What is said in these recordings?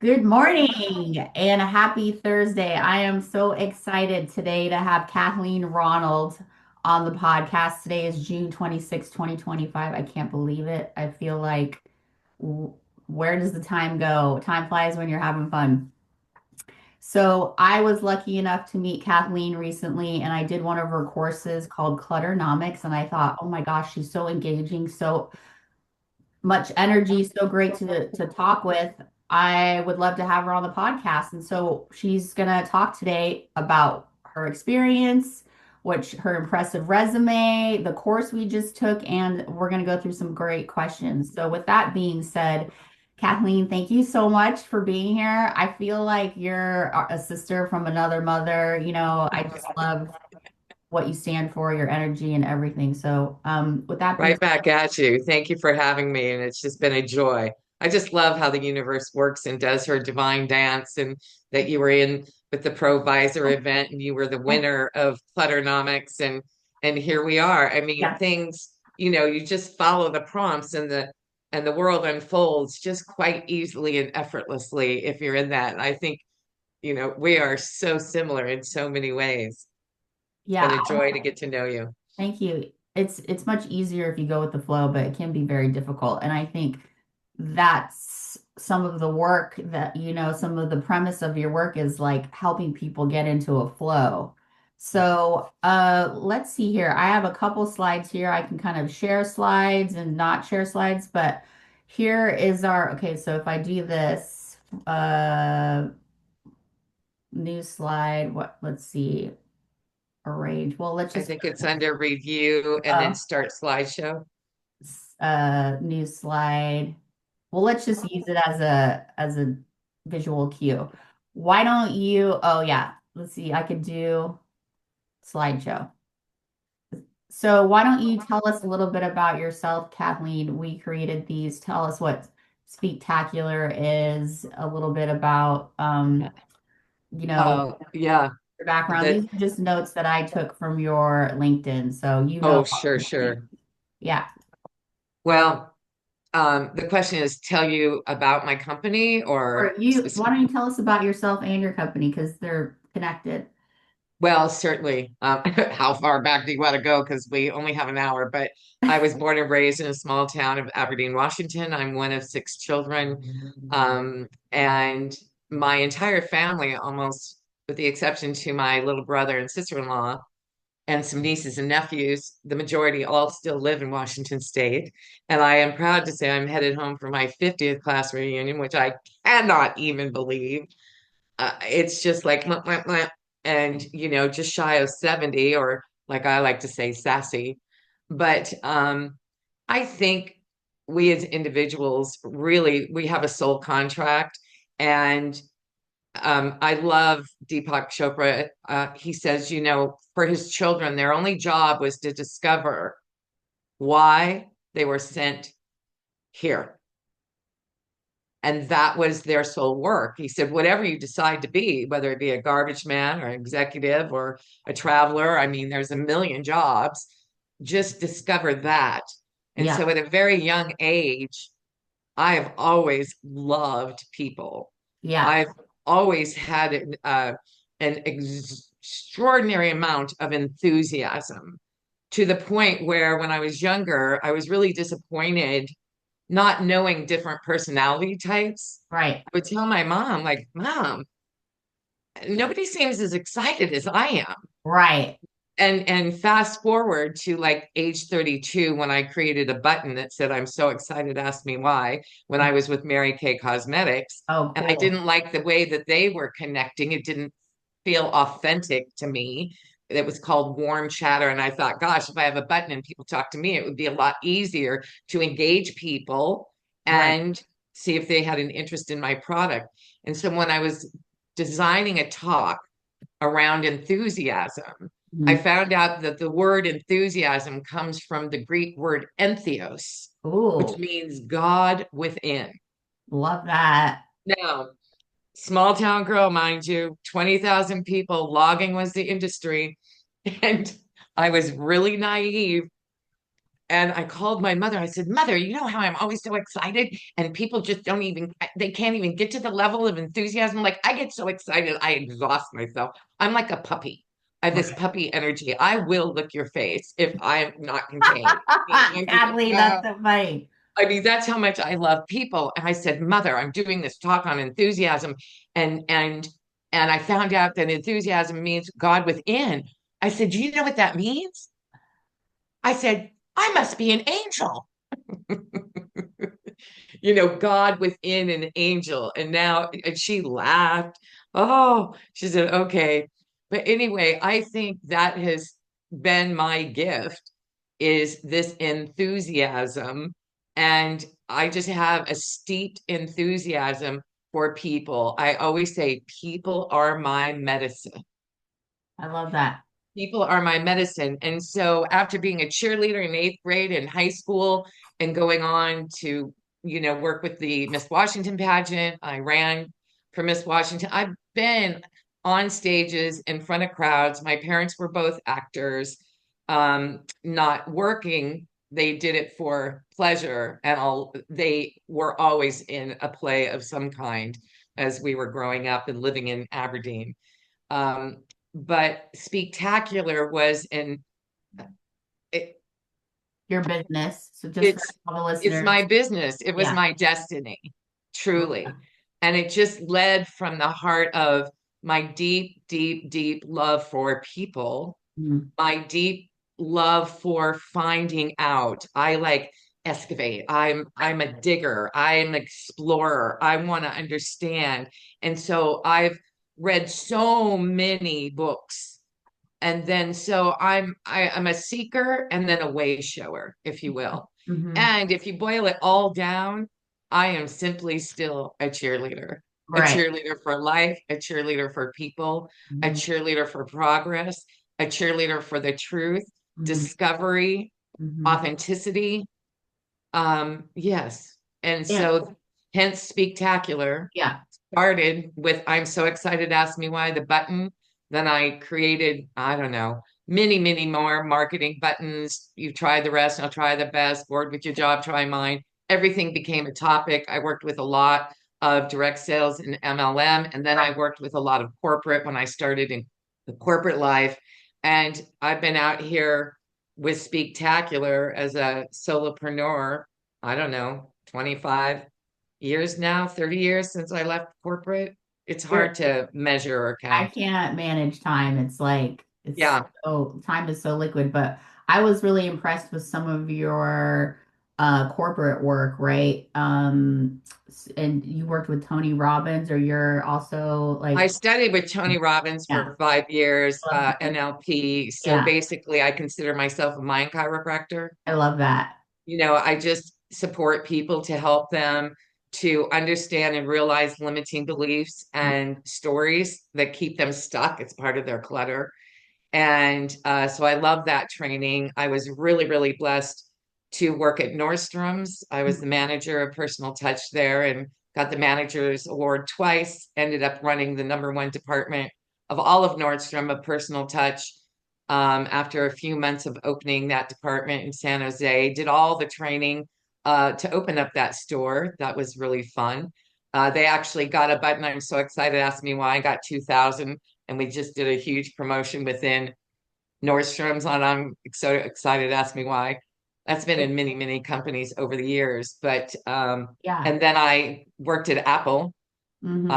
Good morning and a happy Thursday. I am so excited today to have Kathleen Ronald on the podcast. Today is June 26, 2025. I can't believe it. I feel like, w- where does the time go? Time flies when you're having fun. So, I was lucky enough to meet Kathleen recently, and I did one of her courses called Clutternomics. And I thought, oh my gosh, she's so engaging, so much energy, so great to talk with. I would love to have her on the podcast. And so she's going to talk today about her experience, which her impressive resume, the course we just took, and we're going to go through some great questions. So with that being said, Kathleen, thank you so much for being here. I feel like you're a sister from another mother. I just love what you stand for, your energy and everything. So, with that being Right back at you. Thank you for having me. And it's just been a joy. I just love how the universe works and does her divine dance, and that you were in with the Provisor event and you were the said, winner of Clutternomics, and here we are. I mean, yeah. things, you just follow the prompts, and the world unfolds just quite easily and effortlessly if you're in that. And I think, we are so similar in so many ways. It's been Yeah, a joy to get to know you. thank you. It's much easier if you go with the flow, but it can be very difficult. And I think that's some of the work that, some of the premise of your work is like helping people get into a flow. So, let's see here. I have a couple slides here. I can kind of share slides and not share slides, but here is okay, so if I do this, new slide, let's see, arrange. Well, let's I just think it's under review and then uh, start slideshow. new slide. Well, let's just use it as a visual cue. Why don't you? Oh yeah, let's see. I could do slideshow. So why don't you tell us a little bit about yourself, Kathleen? We created these. Tell us what Speaktacular is. A little bit about you know Oh, yeah. your background. The These are just notes that I took from your LinkedIn, so oh, all sure, these things. sure. Yeah. Well, the question is tell you about my company or Or why don't you tell us about yourself and your company because they're connected. well, certainly. How far back do you want to go? Because we only have an hour. But I was born and raised in a small town of Aberdeen, Washington. I'm one of six children. And my entire family, almost with the exception to my little brother and sister-in-law, and some nieces and nephews, the majority all still live in Washington State. And I am proud to say I'm headed home for my 50th class reunion, which I cannot even believe. It's just like, mwah, mwah, mwah, and, just shy of 70, or like I like to say, sassy. But I think we as individuals really, we have a soul contract. And I love Deepak Chopra. He says, for his children, their only job was to discover why they were sent here. And that was their sole work. He said, whatever you decide to be, whether it be a garbage man or an executive or a traveler, I mean, there's a million jobs, just discover that. And Yeah. so at a very young age, I have always loved people. Yeah. I've always had an extraordinary amount of enthusiasm, to the point where when I was younger, I was really disappointed not knowing different personality types. Right. I would tell my mom, like, Mom, nobody seems as excited as I am. Right. And fast forward to like age 32, when I created a button that said, I'm so excited, ask me why, when I was with Mary Kay Cosmetics. Oh, And I cool. didn't like the way that they were connecting. It didn't feel authentic to me. It was called warm chatter. And I thought, gosh, if I have a button and people talk to me, it would be a lot easier to engage people Right. and see if they had an interest in my product. And so when I was designing a talk around enthusiasm, I Mhm. found out that the word enthusiasm comes from the Greek word entheos, which Ooh, means God within. love that. Now, small town girl, mind you, 20,000 people, logging was the industry. And I was really naive And I called my mother. I said, Mother, you know how I'm always so excited and people just don't even, they can't even get to the level of enthusiasm. Like I get so excited, I exhaust myself. I'm like a puppy. I have this Right. puppy energy. I will lick your face if I'm not contained. I'm just like, Kathleen, that's so funny. I mean, that's how much I love people. And I said, Mother, I'm doing this talk on enthusiasm. And and and I found out that enthusiasm means God within. I said, do you know what that means? I said, I must be an angel. God within an angel. And she laughed. Oh, she said, okay. But anyway, I think that has been my gift is this enthusiasm. And I just have a steeped enthusiasm for people. I always say, people are my medicine. I love that. People are my medicine. And so after being a cheerleader in eighth grade and high school and going on to, work with the Miss Washington pageant, I ran for Miss Washington. I've been on stages in front of crowds. My parents were both actors, not working. They did it for pleasure, and they were always in a play of some kind as we were growing up and living in Aberdeen. Um, but Speaktacular was it, Your business. So just for it's all the it's listeners. my business. It was Yeah. my destiny, Love truly. that. And it just led from the heart of my deep, deep, deep love for people, Mm. my deep love for finding out. I like excavate. I'm a digger. I'm an explorer. I want to understand. And so I've read so many books. And then so I'm a seeker and then a way shower, if you will. Hmm. And if you boil it all down, I am simply still a Right. cheerleader for life, a cheerleader for people, a Hmm. cheerleader for progress, a cheerleader for the truth, Hmm. discovery, Hmm. authenticity. Yes. And Yeah. so hence Speaktacular Yeah. started with I'm so excited, ask me why the button. Then I created, I don't know, many, many more marketing buttons. You try the rest, I'll try the best. Bored with your job, try mine. Everything became a topic. I worked with a lot of direct sales in MLM, and then I worked with a lot of corporate when I started in the corporate life. And I've been out here with Speaktacular as a solopreneur, I don't know, 25 years now, 30 years since I left corporate. It's You're, hard to measure or I count. can't manage time. It's like Yeah, time is so liquid, but I was really impressed with some of your corporate work, right? And you worked with Tony Robbins, or you're also I like, studied with Tony Robbins yeah, for 5 years, love him. NLP. So Yeah, basically, I consider myself a mind chiropractor. I love that. I just support people to help them to understand and realize limiting beliefs and stories that keep them stuck. It's part of their clutter. And so I love that training. I was really, really blessed to work at Nordstrom's. I was the manager of personal touch there and got the manager's award twice, ended up running the number one department of all of Nordstrom of personal touch after a few months of opening that department in San Jose. Did all the training to open up that store. That was really fun. They actually got a button. I'm so excited. Ask me why I got 2,000 and we just did a huge promotion within Nordstrom's on I'm so excited ask me why. That's been in many, many companies over the years. But Yeah. and then I worked at Apple. Hmm.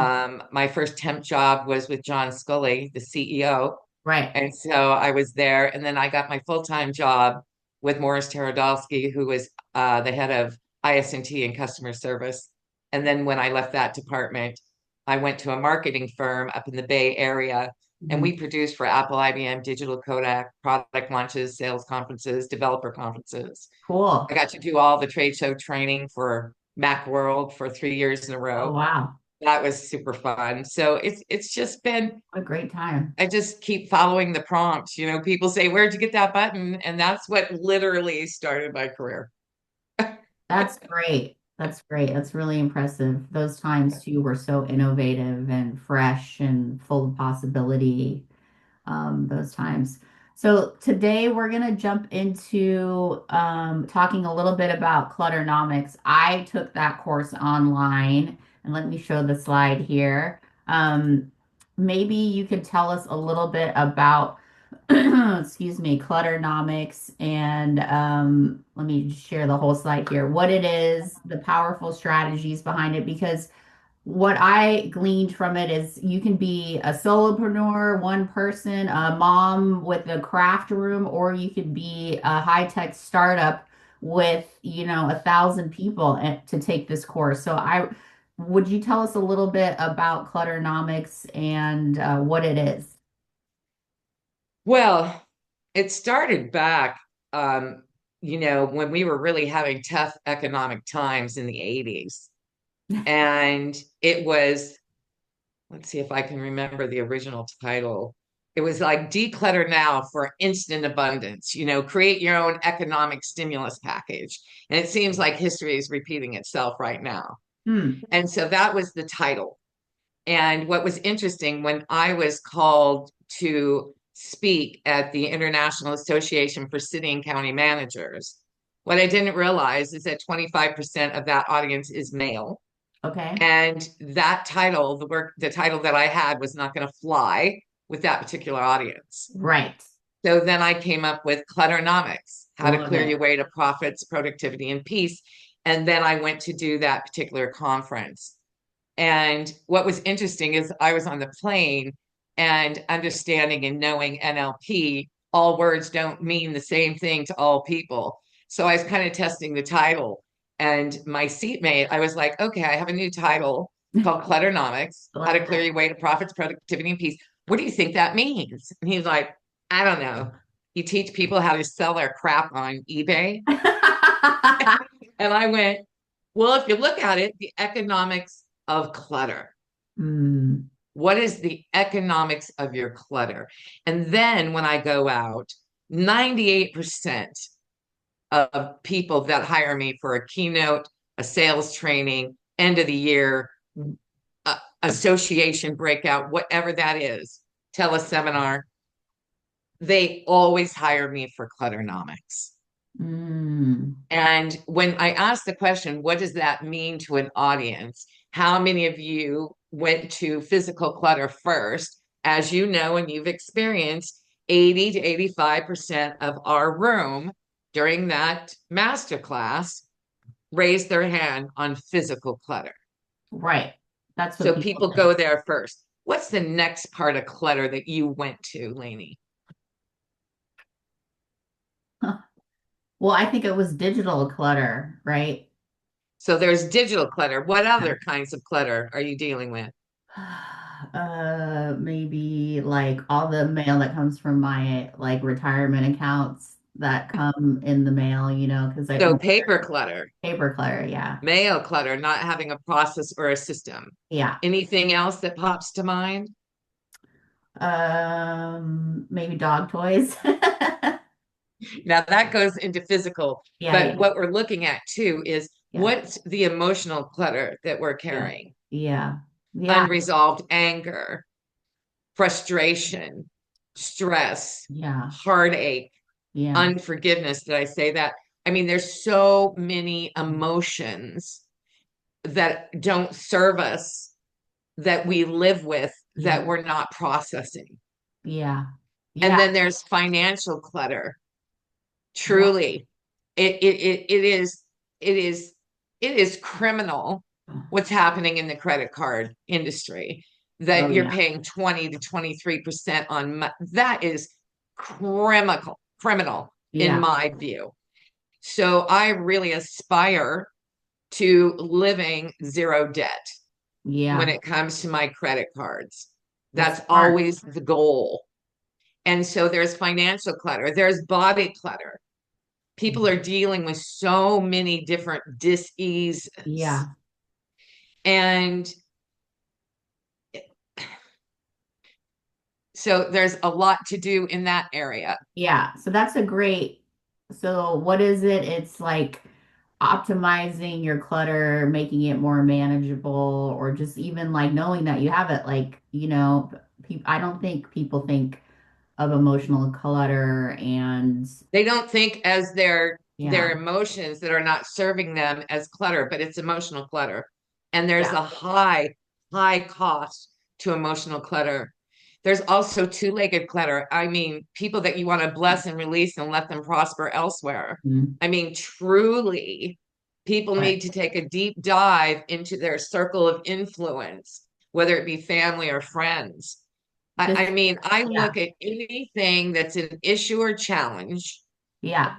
My first temp job was with John Scully, the CEO. Right. And so I was there. And then I got my full-time job with Morris Terodolsky, who was the head of IS&T and customer service. And then when I left that department, I went to a marketing firm up in the Bay Area, and Hmm. we produced for Apple, IBM, Digital Kodak, product launches, sales conferences, developer conferences. I Cool. got to do all the trade show training for Macworld for 3 years in a Oh, row. wow. That was super fun. So it's just been What a great time. I just keep following the prompts. People say, "Where'd you get that button?" And that's what literally started my career. That's great. That's great. That's really impressive. Those times too were so innovative and fresh and full of possibility. Those times. So today we're gonna jump into talking a little bit about clutternomics. I took that course online, and let me show the slide here. Um, Maybe you could tell us a little bit about, excuse me, clutternomics, and let me share the whole slide here. What it is, the powerful strategies behind it, because what I gleaned from it is you can be a solopreneur, one person, a mom with a craft room, or you could be a high-tech startup with, 1,000 people to take this course. Would you tell us a little bit about Clutternomics and what it is? Well, it started back, um, when we were really having tough economic times in the 80s. And it was, let's see if I can remember the original title. It was like Declutter Now for Instant Abundance, create your own economic stimulus package. And it seems like history is repeating itself right now. Hmm. And so that was the title. And what was interesting when I was called to speak at the International Association for City and County Managers, what I didn't realize is that 25% of that audience is male. Okay. And that title, the title that I had was not going to fly with that particular audience. Right. So then I came up with Clutternomics, how to Love clear it. your way to profits, productivity, and peace. And then I went to do that particular conference. And what was interesting is I was on the plane and understanding and knowing NLP, all words don't mean the same thing to all people. So I was kind of testing the title. And my seatmate, I was like, okay, I have a new title called Clutternomics, How Love to Clear Your Way to Profits, Productivity, and Peace. What do you think that means? And he's like, I don't know. You teach people how to sell their crap on eBay. it. And I went, well, if you look at it, the economics of clutter. Hmm. What is the economics of your clutter? And then when I go out, 98% of people that hire me for a keynote, a sales training, end of the year, association breakout, whatever that is, teleseminar, they always hire me for clutternomics. Hmm. And when I asked the question, what does that mean to an audience? How many of you went to physical clutter first? As you know, and you've experienced, 80 to 85% of our room during that masterclass raised their hand on physical clutter. Right. That's what So people people think. go there first. What's the next part of clutter that you went to, Lainey? Huh. Well, I think it was digital clutter, right? So there's digital clutter. What other kinds of clutter are you dealing with? Maybe like all the mail that comes from my like retirement accounts that come in the mail, because I So paper clutter. paper clutter, yeah. Mail clutter, not having a process or a system. Yeah. Anything else that pops to mind? Maybe dog toys. Now that goes into physical, Yeah, but yeah, what we're looking at too is yeah, what's the emotional clutter that we're yeah, carrying? yeah, yeah, Unresolved anger, frustration, stress, yeah, heartache, yeah, unforgiveness. Did I say that? I mean, there's so many emotions that don't serve us that we live with yeah, that we're not processing. yeah, And yeah, then there's financial clutter. yeah. Truly, it is it is criminal what's happening in the credit card industry Oh that you're yeah, paying 20 to 23% on that is criminal in yeah, my view. So I really aspire to living zero debt when yeah. it comes to my credit cards. That's That's smart. always the goal. And so there's financial clutter, there's body clutter. People are dealing with so many different diseases. Yeah, And so there's a lot to do in that area. yeah. So that's a great. So what is it? It's like optimizing your clutter, making it more manageable, or just even like knowing that you have it. Like, I don't think people think of emotional clutter and They don't think as their yeah, emotions that are not serving them as clutter, but it's emotional clutter. And there's yeah. a high cost to emotional clutter. There's also two-legged clutter. I mean, people that you want to bless and release and let them prosper elsewhere. Mhm. I mean, truly, people Right. need to take a deep dive into their circle of influence, whether it be family or friends. I This, mean, I yeah, look at anything that's an issue or challenge yeah.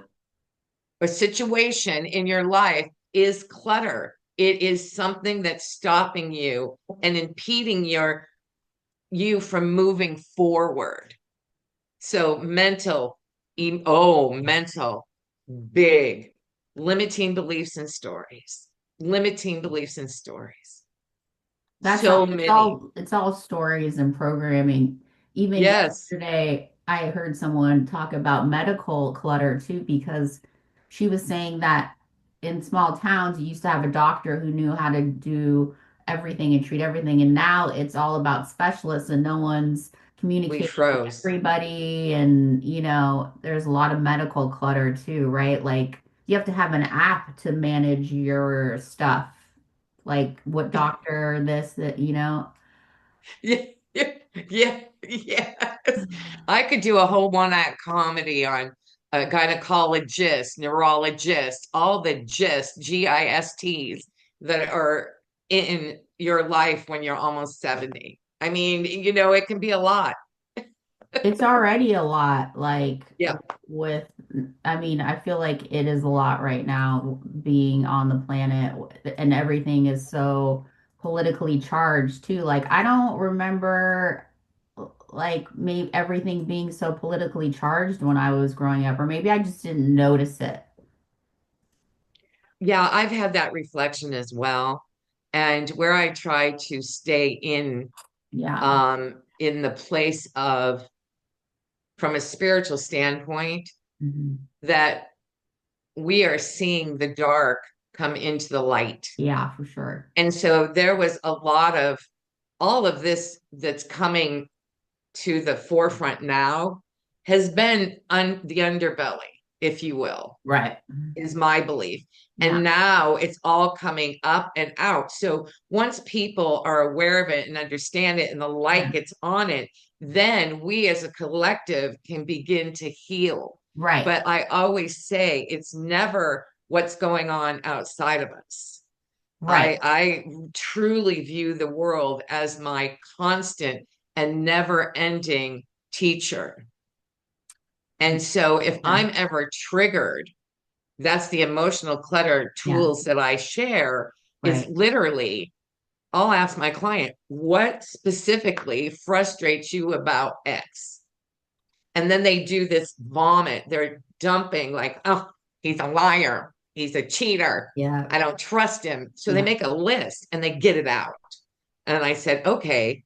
or situation in your life is clutter. It is something that's stopping you and impeding you from moving forward. So mental, big, limiting beliefs and stories, limiting beliefs and stories. That's all, So many. it's all stories and programming. Even Yes, yesterday, I heard someone talk about medical clutter too, because she was saying that in small towns, you used to have a doctor who knew how to do everything and treat everything, and now it's all about specialists and no one's we communicating with froze. everybody. And there's a lot of medical clutter too, right? Like you have to have an app to manage your stuff, like what doctor this that Yeah, yeah, yeah, yes. I could do a whole one-act comedy on a gynecologist, neurologist, all the GISTs that are in your life when you're almost 70. I mean, it can be a lot. it's already a lot. Like Yeah. with I mean, I feel like it is a lot right now being on the planet, and everything is so politically charged too. Like I don't remember like maybe everything being so politically charged when I was growing up, or maybe I just didn't notice it. Yeah, I've had that reflection as well. And where I try to stay Yeah. in the place of from a spiritual standpoint, Mhm. that we are seeing the dark come into the light. Yeah, for sure. And so there was a lot of all of this that's coming to the forefront now has been the underbelly, if you will, Right. is my belief. Yeah. And now it's all coming up and out. So once people are aware of it and understand it and the light Yeah. gets on it, then we as a collective can begin to heal. Right. But I always say it's never what's going on outside of us. Right. I truly view the world as my constant and never ending teacher. And so if Yeah. I'm ever triggered, that's the emotional clutter Yeah. tools that I share is Right. literally, I'll ask my client, what specifically frustrates you about X? And then they do this vomit. They're dumping like, oh, he's a liar. He's a cheater. Yeah. I don't trust him. So they Yeah. make a list and they get it out. And I said, okay,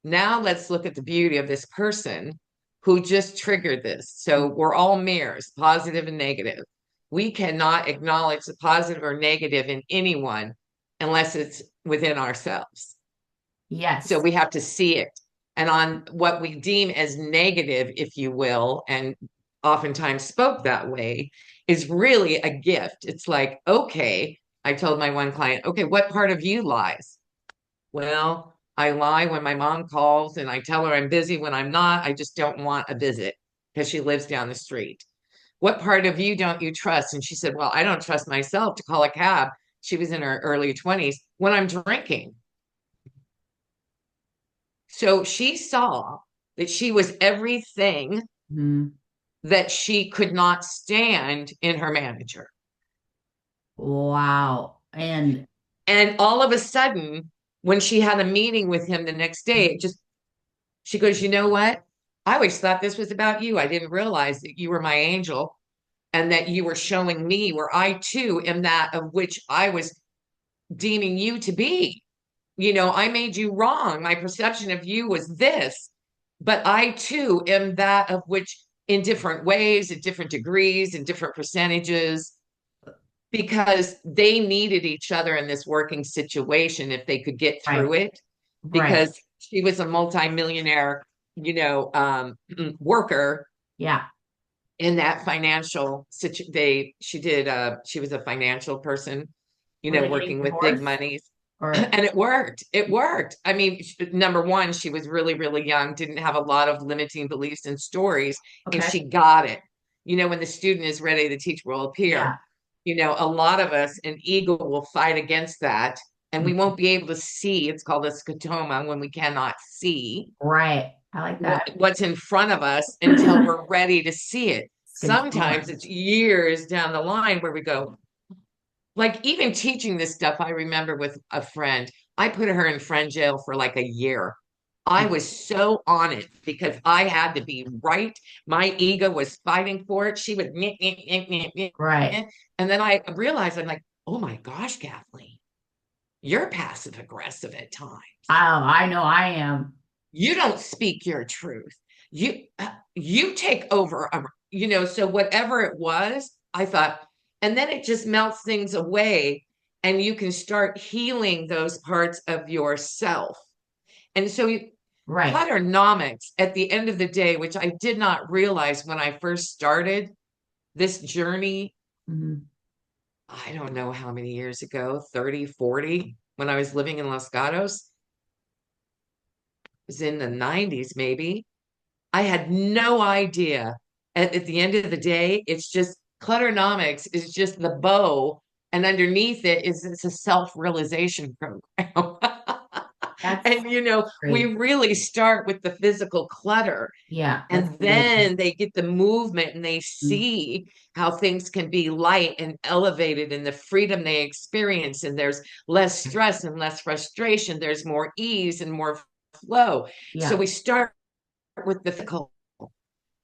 now let's look at the beauty of this person who just triggered this. So we're all mirrors, positive and negative. We cannot acknowledge the positive or negative in anyone unless it's within ourselves. So Yes. we have to see it. And on what we deem as negative, if you will, and oftentimes spoke that way, is really a gift. It's like, okay, I told my one client, okay, what part of you lies? Well, I lie when my mom calls and I tell her I'm busy when I'm not. I just don't want a visit because she lives down the street. What part of you don't you trust? And she said, well, I don't trust myself to call a cab. She was in her early 20s when I'm drinking. So she saw that she was everything Mhm. that she could not stand in her manager. Wow. And And all of a sudden, when she had a meeting with him the next day, she goes, you know what? I always thought this was about you. I didn't realize that you were my angel and that you were showing me where I too am that of which I was deeming you to be. I made you wrong. My perception of you was this, but I too am that of which in different ways, at different degrees, in different percentages, because they needed each other in this working situation if they could get right, through it, right. because she was a multimillionaire, worker Yeah. in that financial she was a financial person, Were they getting working with big divorced monies. or And it worked. I mean, number one, she was really, really young, didn't have a lot of limiting beliefs and stories, and okay. she got it. When the student is ready, the teacher will appear. Yeah. A lot of us, an ego will fight against that, and we Mhm. won't be able to see. It's called a scotoma, when we cannot see Right. I like that. what's in front of us until we're ready to see it. Scotoma. Sometimes it's years down the line where we go, like, even teaching this stuff. I remember with a friend, I put her in friend jail for like a year. I was so on it because I had to be right. My ego was fighting for it. She would, "Nyeh, nyeh, nyeh, nyeh, nyeh, Right. nyeh." And then I realized, I'm like, oh my gosh, Kathleen, you're passive aggressive at times. Oh, I know I am. You don't speak your truth. You take over, so whatever it was, I thought, and then it just melts things away, and you can start healing those parts of yourself. And so Right. clutternomics, at the end of the day, which I did not realize when I first started this journey, Mhm. I don't know how many years ago, 30, 40, when I was living in Los Gatos, it was in the 90s maybe. I had no idea. At the end of the day, it's just clutternomics is just the bow, and underneath it is it's a self-realization program. That's And we great. really start with the physical clutter, Yeah, that's and amazing. then they get the movement and they Mm. see how things can be light and elevated, and the freedom they experience, and there's less stress and less frustration, there's more ease and more flow. So Yeah. we start with the physical,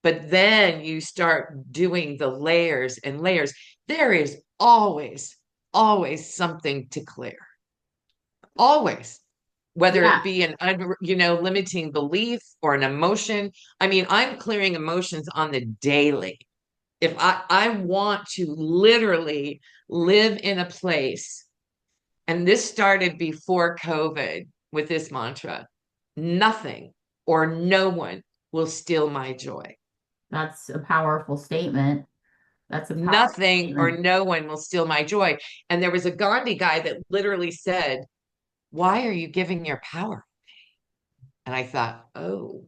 but then you start doing the layers and layers. There is always, always something to clear. Always. Whether Yeah. it be an limiting belief or an emotion. I mean, I'm clearing emotions on the daily. If I want to literally live in a place, and this started before COVID with this mantra, nothing or no one will steal my joy. That's a powerful statement. That's a powerful Nothing or statement. no one will steal my joy. And there was a Gandhi guy that literally said, why are you giving your power? And I thought, oh,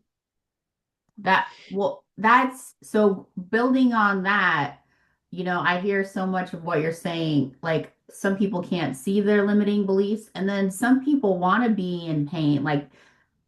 That's so building on that, I hear so much of what you're saying. Like some people can't see their limiting beliefs, and then some people want to be in pain. Like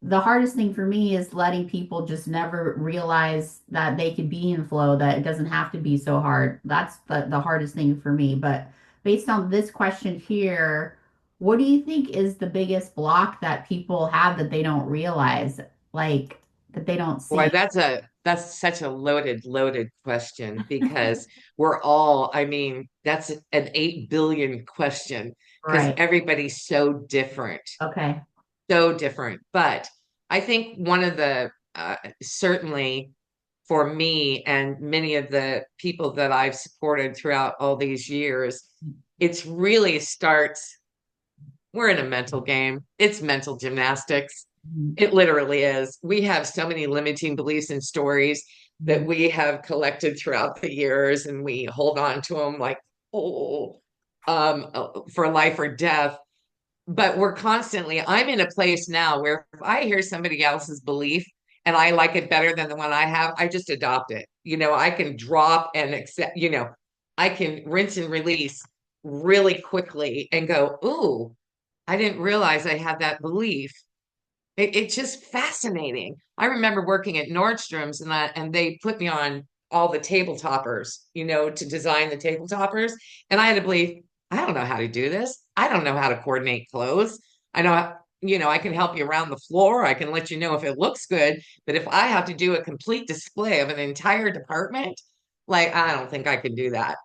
the hardest thing for me is letting people just never realize that they can be in flow, that it doesn't have to be so hard. That's the hardest thing for me. But based on this question here, what do you think is the biggest block that people have that they don't realize, like that they don't boy, see? that's such a loaded question, because we're all, I mean, that's an 8 billion question, because Right. everybody's so different, Okay. so different. But I think one of the certainly for me and many of the people that I've supported throughout all these years, it's really starts, we're in a mental game. It's mental gymnastics. Mhm. It literally is. We have so many limiting beliefs and stories that Mhm. we have collected throughout the years, and we hold on to them like, oh, for life or death. But we're constantly, I'm in a place now where if I hear somebody else's belief and I like it better than the one I have, I just adopt it. I can drop and accept, I can rinse and release really quickly and go, ooh, I didn't realize I had that belief. It's just fascinating. I remember working at Nordstrom's, and they put me on all the table toppers, to design the table toppers. And I had to believe, I don't know how to do this. I don't know how to coordinate clothes. I know, I can help you around the floor. I can let you know if it looks good. But if I have to do a complete display of an entire department, like, I don't think I can do that.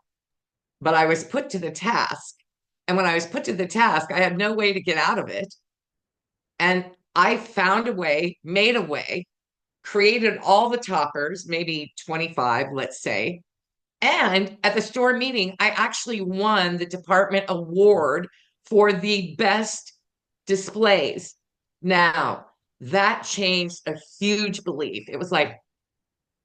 But I was put to the task. And when I was put to the task, I had no way to get out of it. And I found a way, made a way, created all the toppers, maybe 25, let's say. And at the store meeting, I actually won the department award for the best displays. Now, that changed a huge belief. It was like,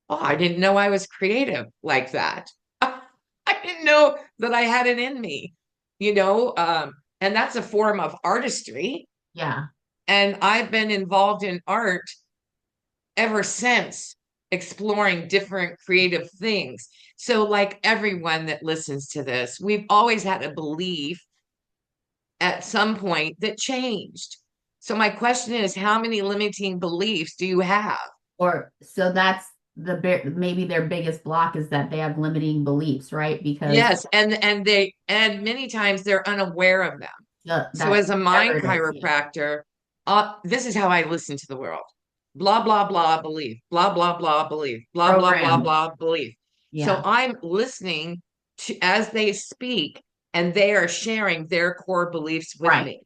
oh, I didn't know I was creative like that. I didn't know that I had it in me, you know, and that's a form of artistry. Yeah. And I've been involved in art ever since, exploring different creative things. So, like everyone that listens to this, we've always had a belief at some point that changed. So, my question is, how many limiting beliefs do you have? Or so that's maybe their biggest block is that they have limiting beliefs, right? Because Yes, and many times they're unaware of them. So that's as a whatever mind it is. Yeah. chiropractor, this is how I listen to the world. Blah blah blah belief. Blah blah blah belief. Blah blah blah Program. blah belief. So Yeah. I'm listening to as they speak, and they are sharing their core beliefs with Right. me.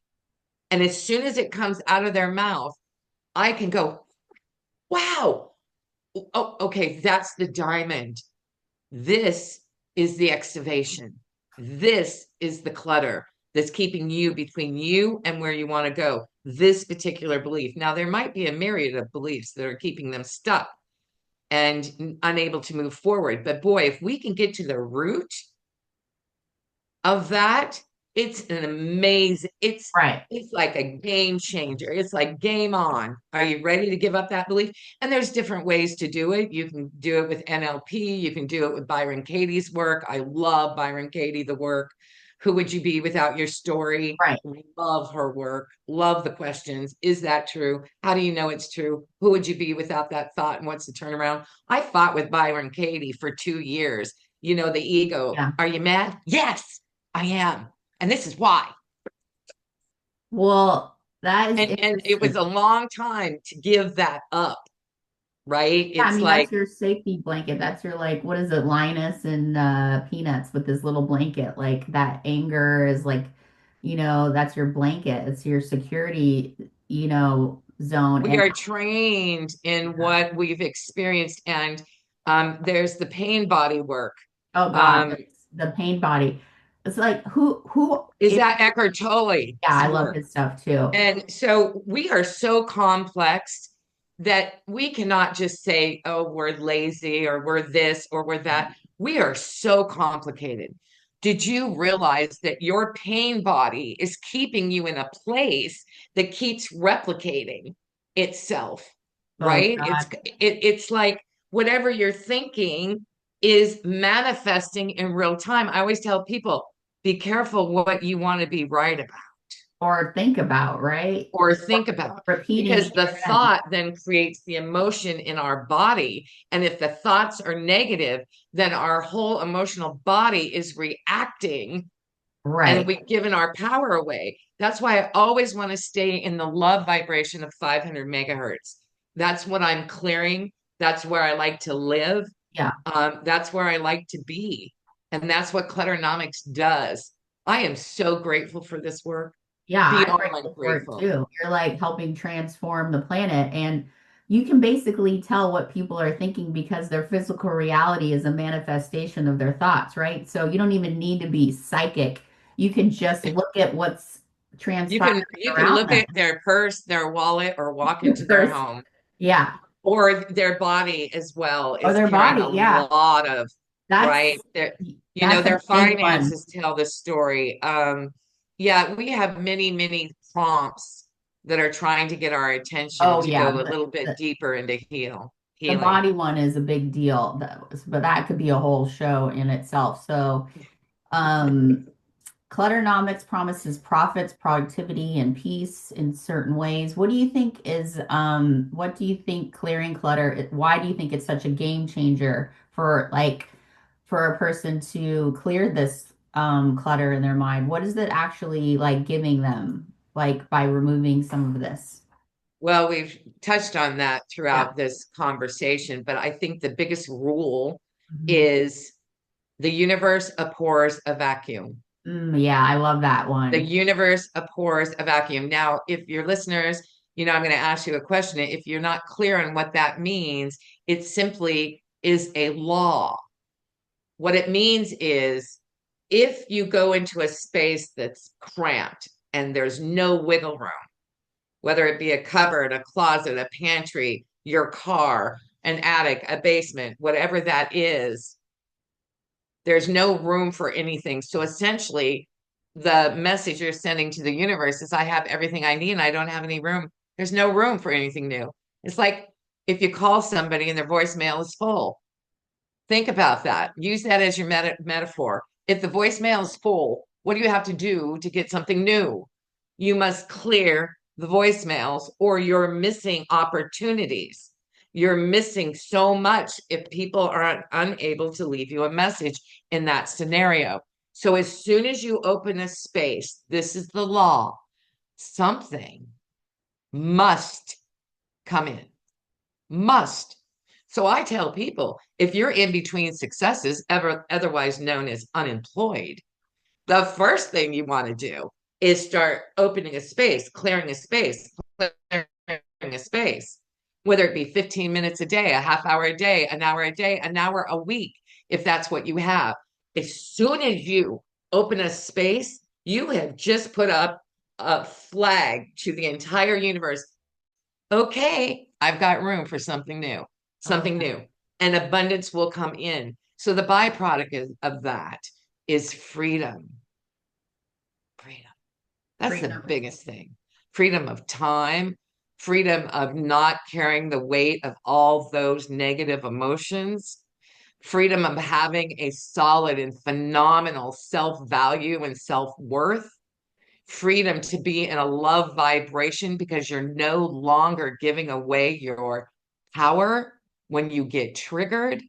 And as soon as it comes out of their mouth, I can go, "Wow, oh, okay, that's the diamond. This is the excavation. This is the clutter that's keeping you between you and where you want to go. This particular belief. Now, there might be a myriad of beliefs that are keeping them stuck and unable to move forward. But boy, if we can get to the root of that, it's an amazing, Right. it's like a game changer. It's like game on. Are you ready to give up that belief? And there's different ways to do it. You can do it with NLP, you can do it with Byron Katie's work. I love Byron Katie, the work. Who would you be without your story? Right. Love her work. Love the questions. Is that true? How do you know it's true? Who would you be without that thought? And what's the turnaround? I fought with Byron Katie for 2 years. You know, the ego. Yeah. Are you mad? Yes. I am. And this is why. Well, that is And it was interesting. a long time to give that up, right? Yeah, I It's mean like that's your safety blanket. That's your like what is it, Linus and Peanuts with this little blanket. Like that anger is like, that's your blanket. It's your security, zone. we And are trained in what we've experienced. And there's the pain body work. oh God, Um, it's the pain body. It's like who is if that Eckhart yeah, Tolle's I love work? his stuff too. And so we are so complex that we cannot just say, oh, we're lazy or we're this or we're that. We are so complicated. Did you realize that your pain body is keeping you in a place that keeps replicating itself, Oh right? God. It's like whatever you're thinking is manifesting in real time. I always tell people, be careful what you want to be right about Or think about, right? or think about, Repeating in because the your head. thought then creates the emotion in our body. And if the thoughts are negative, then our whole emotional body is reacting and Right. we've given our power away. That's why I always want to stay in the love vibration of 500 megahertz. That's what I'm clearing. That's where I like to live. Yeah. That's where I like to be. And that's what Clutternomics does. I am so grateful for this work, Yeah, I'm beyond grateful for it grateful. too. You're like helping transform the planet, and you can basically tell what people are thinking because their physical reality is a manifestation of their thoughts, right? So you don't even need to be psychic. You can just look at what's transpiring You can around look them. at their purse, their wallet, or walk into their First, home, yeah, or their body as well or is their carrying body. a Yeah, lot of, right. that's Their a big one. finances tell the story. Yeah, we have many, many prompts that are trying to get our attention Oh to yeah, go a little bit the, deeper into the healing. body one is a big deal, but that could be a whole show in itself. So. Um, Clutternomics promises profits, productivity, and peace in certain ways. What do you think clearing clutter, why do you think it's such a game changer for a person to clear this clutter in their mind? What is it actually like giving them, like by removing some of this? Well, we've touched on that Yeah. throughout this conversation, but I think the biggest rule Mhm. is the universe abhors a vacuum. Yeah, I love that The one. universe abhors a vacuum. Now, if your listeners, I'm going to ask you a question. If you're not clear on what that means, it simply is a law. What it means is if you go into a space that's cramped and there's no wiggle room, whether it be a cupboard, a closet, a pantry, your car, an attic, a basement, whatever that is, there's no room for anything. So essentially, the message you're sending to the universe is I have everything I need and I don't have any room. There's no room for anything new. It's like if you call somebody and their voicemail is full. Think about that. Use that as your metaphor. If the voicemail is full, what do you have to do to get something new? You must clear the voicemails or you're missing opportunities. You're missing so much if people are unable to leave you a message in that scenario. So as soon as you open a space, this is the law, something must come in. Must. So I tell people if you're in between successes, ever otherwise known as unemployed, the first thing you want to do is start opening a space, clearing a space, clearing a space, whether it be 15 minutes a day, a half hour a day, an hour a week, if that's what you have. As soon as you open a space, you have just put up a flag to the entire universe. Okay, I've got room for something new, Oh, something yeah. new, and abundance will come in. So the byproduct of that is freedom. Freedom. That's the Freedom. biggest thing. Freedom of time, freedom of not carrying the weight of all those negative emotions, freedom of having a solid and phenomenal self value and self worth, freedom to be in a love vibration because you're no longer giving away your power when you get triggered,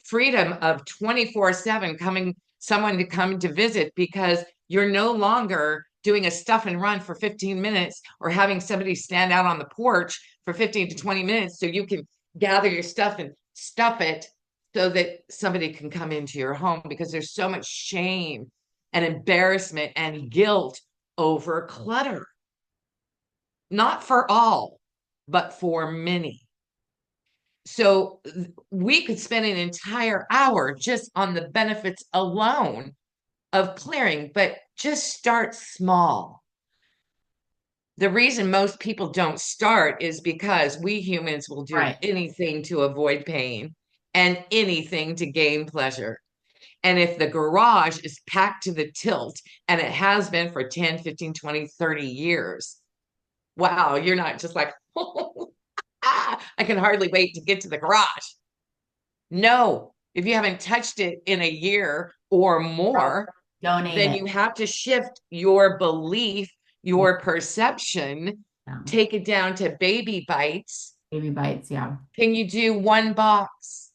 freedom of 24/7 coming someone to come to visit because you're no longer doing a stuff and run for 15 minutes or having somebody stand out on the porch for 15 to 20 minutes so you can gather your stuff and stuff it so that somebody can come into your home because there's so much shame and embarrassment and guilt over clutter. Not for all, but for many. So we could spend an entire hour just on the benefits alone of clearing, but just start small. The reason most people don't start is because we humans will do Right. anything to avoid pain and anything to gain pleasure. And if the garage is packed to the tilt, and it has been for 10, 15, 20, 30 years, wow, you're not just like, I can hardly wait to get to the garage. No, if you haven't touched it in a year or Oh, more, donate then it. you have to shift your belief, Yeah. your perception, Yeah. take it down to baby bites. Baby bites. Yeah. Can you do one box?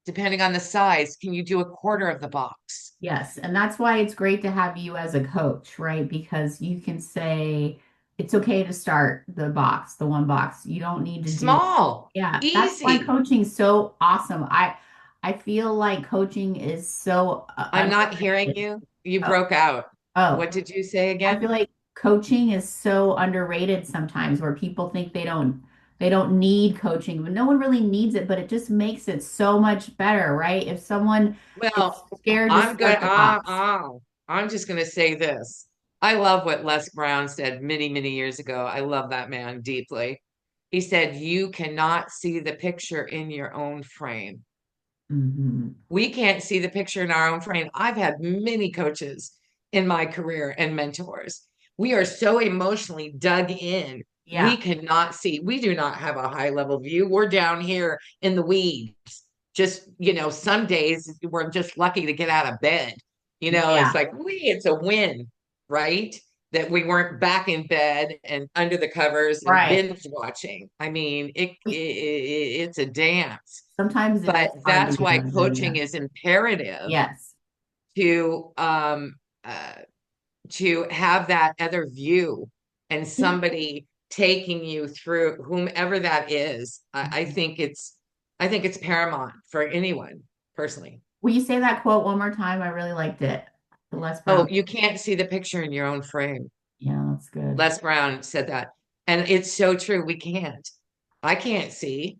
Depending on the size, can you do a quarter of the box? Yes. And that's why it's great to have you as a coach, right? Because you can say it's okay to start the box, the one box. You don't need to do, Small, yeah, that's why easy. coaching's so awesome. I feel like coaching is so I'm not hearing underrated. you. You Oh, broke out. oh. What did you say I feel again? like coaching is so underrated sometimes where people think they don't need coaching, but no one really needs it, but it just makes it so much better, right? If someone is Well, scared to I'm good. start the box. I'm just going to say this. I love what Les Brown said many, many years ago. I love that man deeply. He said, "You cannot see the picture in your own frame." Hmm. We can't see the picture in our own frame. I've had many coaches in my career and mentors. We are so emotionally dug in. We Yeah. cannot see. We do not have a high level view. We're down here in the weeds. Just, some days we're just lucky to get out of bed. It's Yeah. like, it's a win, right? That we weren't back in bed and under the covers and Right. binge watching. I mean, We, it's a dance. sometimes it is But hard to that's get why out of bed. Yeah. coaching is imperative Yes. to uh, to have that other view and somebody taking you through whomever that is. I think it's paramount for anyone personally. Will you say that quote one more time? I really liked it. The Les Oh, Brown. you can't see the picture in your own frame. Yeah, that's good. Les Brown said that, and it's so true. We can't. I can't see.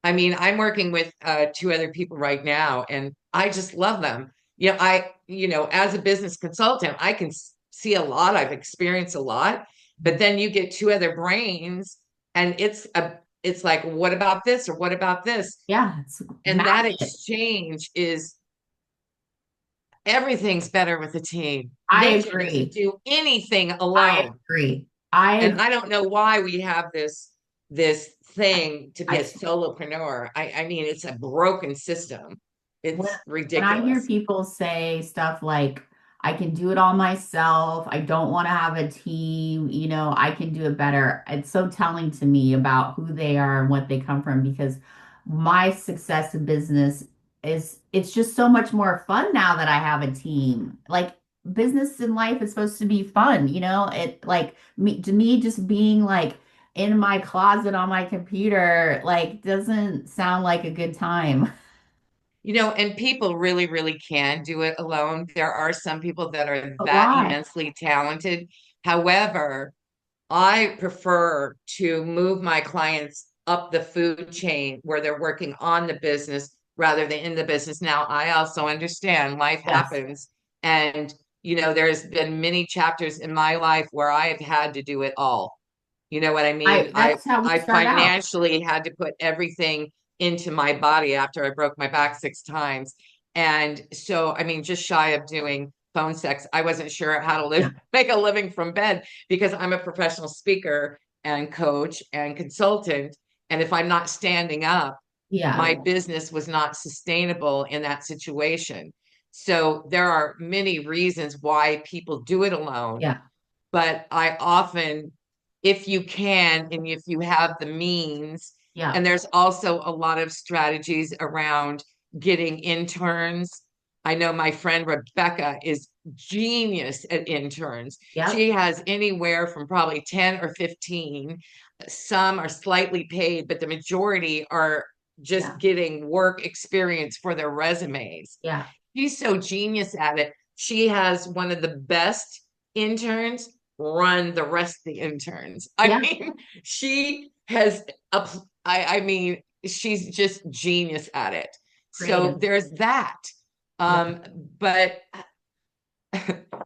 I mean, I'm working with two other people right now, and I just love them. As a business consultant, I can see a lot. I've experienced a lot, But then you get two other brains and it's like, what about this or what about this? Yeah, it's And that magic. exchange is everything's better with a team. I Nature doesn't agree. do anything I alone. agree. I And I don't know why we have this thing to be a I solopreneur. I mean, it's a broken system. when It's when I hear ridiculous. people say stuff like, I can do it all myself, I don't want to have a team, I can do it better. It's so telling to me about who they are and what they come from because my success in business it's just so much more fun now that I have a team. Like business in life is supposed to be fun, it like me just being like in my closet on my computer like doesn't sound like a good time. And people really, really can do it alone. There are some people that are But that why? immensely talented. However, I prefer to move my clients up the food chain where they're working on the business rather than in the business. Now, I also understand life Yes. happens. And, there's been many chapters in my life where I have had to do it all. You know what I mean? I I That's how we I start out. financially had to put everything into my body after I broke my back 6 times. And so, I mean, just shy of doing phone sex, I wasn't sure how to Yeah. live, make a living from bed because I'm a professional speaker and coach and consultant. And if I'm not standing up, Yeah. my business was not sustainable in that situation. So there are many reasons why people do it alone, Yeah. but I often, if you can, and if you have the means, Yeah. and there's also a lot of strategies around getting interns. I know my friend Rebecca is genius at interns. Yep. She has anywhere from probably 10 or 15. Some are slightly paid, but the majority are just Yeah. getting work experience for their resumes. Yeah. She's so genius at it. She has one of the best interns run the rest of the interns. I Yeah. mean, she has a, I mean, she's just genius at it. So Creative. there's that. Yeah. Um, but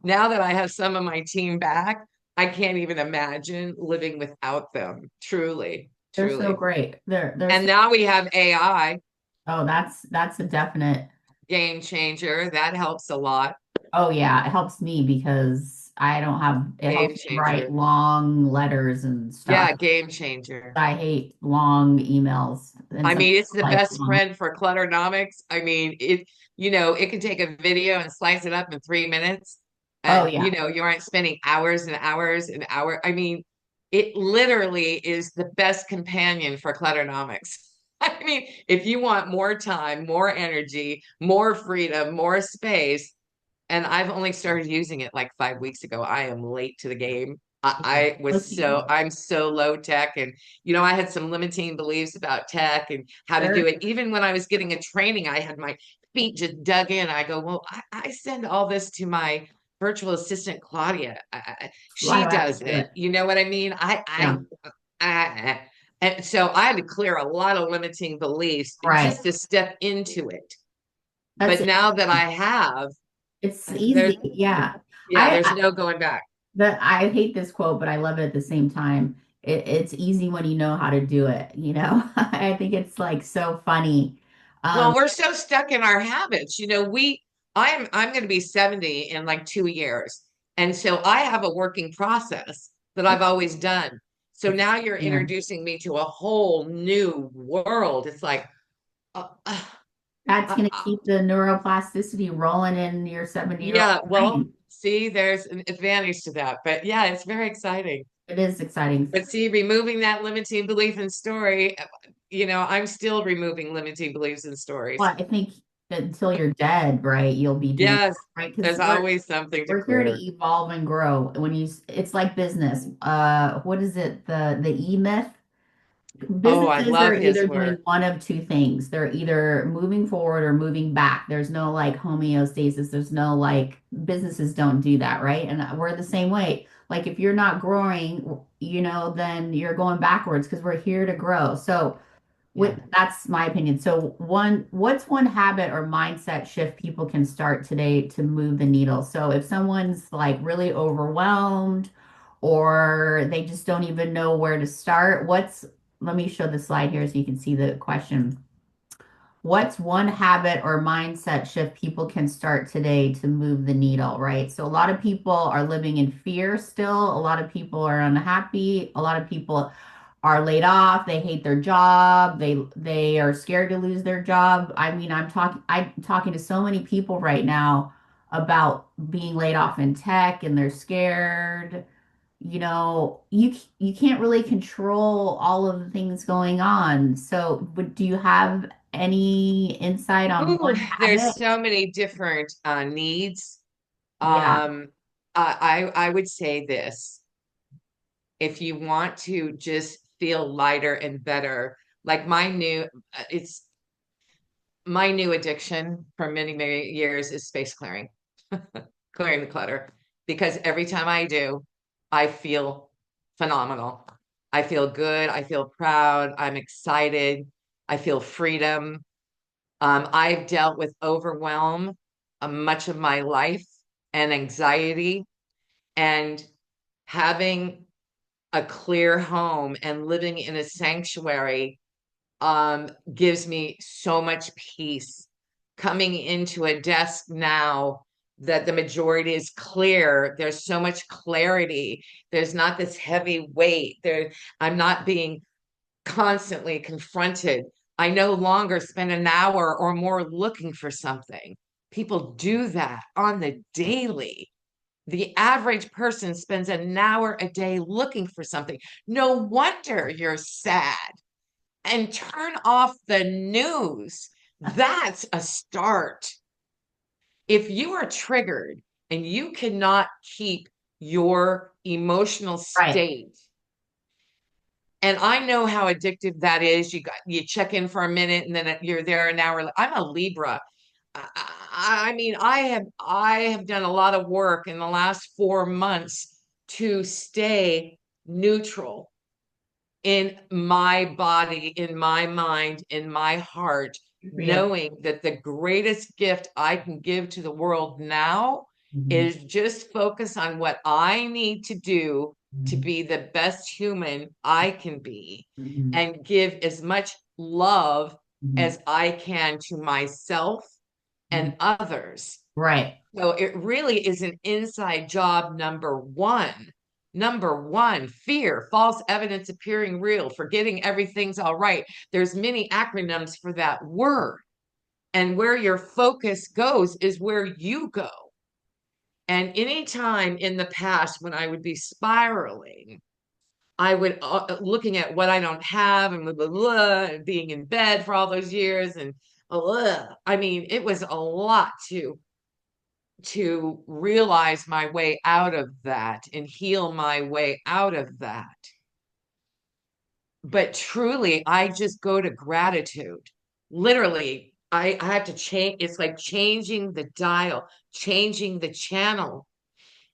now that I have some of my team back, I can't even imagine living without them. Truly, They're so truly. great. They're And so, now we have AI, oh, that's a definite. game changer. That helps a lot. Oh yeah, it helps me because I don't have it Game helps me write changer. long letters and stuff. Yeah, game changer. I hate long emails and I some mean, it's the like best friend for clutternomics. I mean, it can take a video and slice it up in 3 minutes. oh And, yeah. you aren't spending hours and hours and hours. I mean, it literally is the best companion for clutternomics. I mean, if you want more time, more energy, more freedom, more space, and I've only started using it like 5 weeks ago. I am late to the game. Yeah. Most people. I'm so low tech. And, I had some limiting beliefs about tech and how to do Sure. it. Even when I was getting a training, I had my feet just dug in. I go, well, I send all this to my virtual assistant, Claudia. Why She do I have does to do it. it? You know what I mean? Yeah. And so I had to clear a lot of limiting beliefs Right. just to step into it. That's But it. now that I have, It's there's easy. Yeah. yeah, I, there's I no going back. I hate this quote, but I love it at the same time. It's easy when you know how to do it. I think it's like so funny. Well, Um, we're so stuck in our habits. I'm going to be 70 in like 2 years. And so I have a working process that I've always done. So it's now you're yeah. introducing me to a whole new world. It's like, uh, uh, That's uh, going to uh, keep the neuroplasticity rolling in your 70-year-old yeah, well, brain. see, there's an advantage to that. But yeah, it's very exciting. It is exciting. But see, removing that limiting belief and story, I'm still removing limiting beliefs and stories. Well, I think that until you're dead, right, you'll be doing that, Yes, right? Because there's always something to we're here to clear. evolve and grow. It's like business. What is it? The E-myth? Oh, I Businesses are love his either doing work. one of two things. They're either moving forward or moving back. There's no like homeostasis. There's no like businesses don't do that, right? And we're the same way. Like if you're not growing, then you're going backwards because we're here to grow. So Yeah. that's my opinion. So what's one habit or mindset shift people can start today to move the needle? So if someone's like really overwhelmed or they just don't even know where to start. Let me show the slide here so you can see the question. What's one habit or mindset shift people can start today to move the needle, right? So a lot of people are living in fear still. A lot of people are unhappy. A lot of people are laid off. They hate their job. They are scared to lose their job. I mean, I'm talking to so many people right now about being laid off in tech and they're scared. You can't really control all of the things going on. So, do you have any insight on Ooh, one there's habit? so many different needs. Yeah, Um, I would say this: if you want to just feel lighter and better, like it's my new addiction for many, many years is space clearing, clearing the clutter. Because every time I do, I feel phenomenal. I feel good. I feel proud. I'm excited. I feel freedom. I've dealt with overwhelm much of my life and anxiety, and having a clear home and living in a sanctuary gives me so much peace. Coming into a desk now that the majority is clear, there's so much clarity. There's not this heavy weight. I'm not being constantly confronted. I no longer spend an hour or more looking for something. People do that on the daily. The average person spends an hour a day looking for something. No wonder you're sad. And turn off the news. That's a start. If you are triggered and you cannot keep your emotional right. state, and I know how addictive that is. You check in for a minute and then you're there an hour. I'm a Libra. I mean, I have done a lot of work in the last 4 months to stay neutral in my body, in my mind, in my heart, Good for you. knowing that the greatest gift I can give to the world now Mhm, is just focus on what I need to do to mhm, be the best human I can be mhm, and give as much love mhm, as I can to myself mhm. and others. Right. So it really is an inside job, number one. Number one, fear, false evidence appearing real, forgetting everything's all right. There's many acronyms for that word. And where your focus goes is where you go. And anytime in the past when I would be spiraling, I would looking at what I don't have and blah, blah, blah, and being in bed for all those years and I mean, it was a lot to realize my way out of that and heal my way out of that. But truly, I just go to gratitude. Literally, I have to change. It's like changing the dial, changing the channel,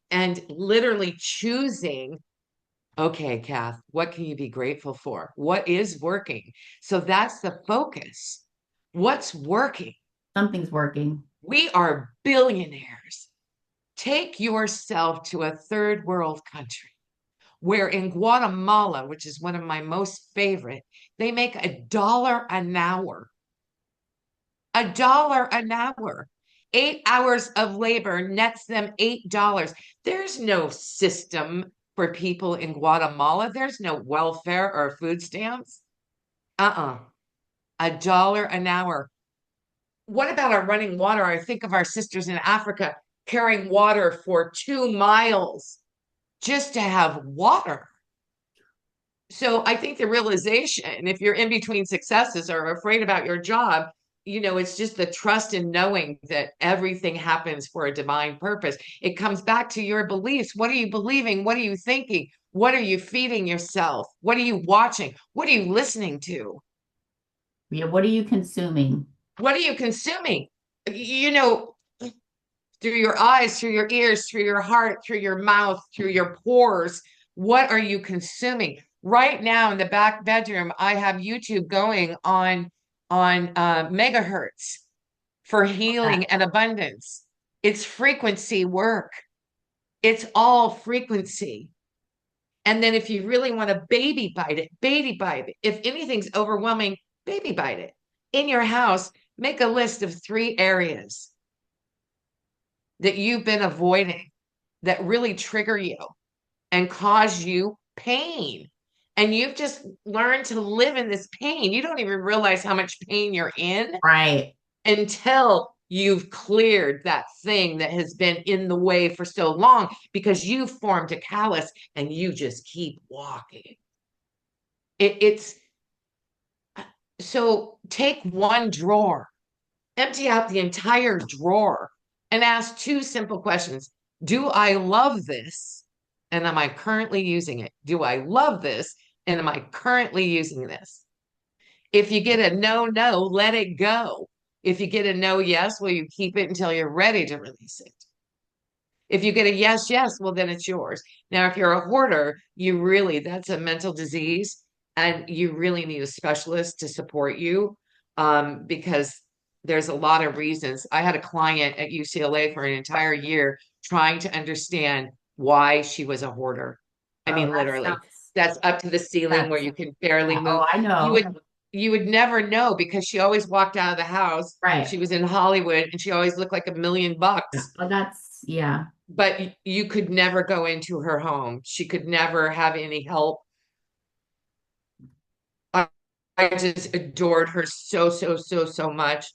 and literally choosing, okay, Kath, what can you be grateful for? What is working? So that's the focus. What's working? Something's working. We are billionaires. Take yourself to a third world country where in Guatemala, which is one of my most favorite, they make $1 an hour. $1 an hour. 8 hours of labor nets them $8. There's no system for people in Guatemala. There's no welfare or food stamps. Uh-uh. $1 an hour. What about our running water? I think of our sisters in Africa carrying water for 2 miles just to have water. So I think the realization, if you're in between successes or afraid about your job, it's just the trust in knowing that everything happens for a divine purpose. It comes back to your beliefs. What are you believing? What are you thinking? What are you feeding yourself? What are you watching? What are you listening to? Yeah, what are you consuming? What are you consuming? You know, through your eyes, through your ears, through your heart, through your mouth, through your pores. What are you consuming? Right now in the back bedroom, I have YouTube going on megahertz for healing and abundance. It's frequency work. It's all frequency. And then if you really want to baby bite it, baby bite it. If anything's overwhelming, baby bite it. In your house, make a list of 3 areas that you've been avoiding that really trigger you and cause you pain. And you've just learned to live in this pain. You don't even realize how much pain you're in Right. until you've cleared that thing that has been in the way for so long because you've formed a callus and you just keep walking. It's so take one drawer, empty out the entire drawer, and ask 2 simple questions. Do I love this? And am I currently using it? Do I love this? And am I currently using this? If you get a no, no, let it go. If you get a no, yes, will you keep it until you're ready to release it? If you get a yes, yes, well, then it's yours. Now, if you're a hoarder, that's a mental disease, and you really need a specialist to support you because there's a lot of reasons. I had a client at UCLA for an entire year trying to understand why she was a hoarder. I Oh, mean, that literally, sounds, that's up to the ceiling where that's, you can barely yeah. move. Oh, I You know. would you would never know because she always walked out of the house. Right. She was in Hollywood and she always looked like Yeah. $1 million, Oh, that's, yeah. but you could never go into her home. She could never have any help. I, I just adored her so, so, so, so much.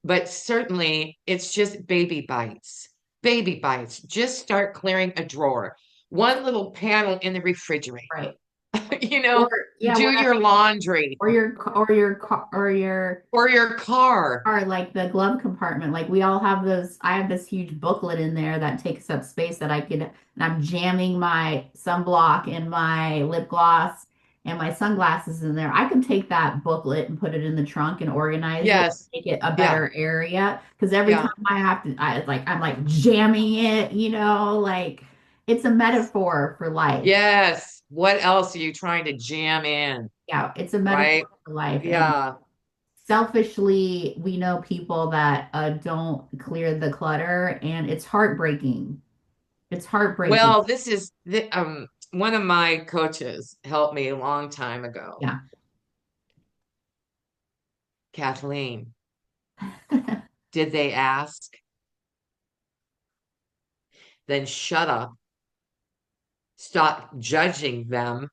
But certainly, it's just baby bites. Baby bites. Just start clearing a drawer, one little panel in the refrigerator. Right. You Or, know, yeah, do your laundry or your or your car. car, like the glove compartment. Like we all have those. I have this huge booklet in there that takes up space that I could, and I'm jamming my sunblock and my lip gloss and my sunglasses in there. I could take that booklet and put it in the trunk and organize it, Yes. make it a Yeah. better area. Because every time Yeah. I have to, I'm like jamming it, like it's a metaphor for life. Yes. What else are you trying to jam in? Yeah, it's a Right. metaphor for life. And Yeah. selfishly, we know people that don't clear the clutter, and it's heartbreaking. It's heartbreaking. Well, this is one of my coaches helped me a long time ago. Yeah. Kathleen, did they ask? Then shut up. Stop judging them,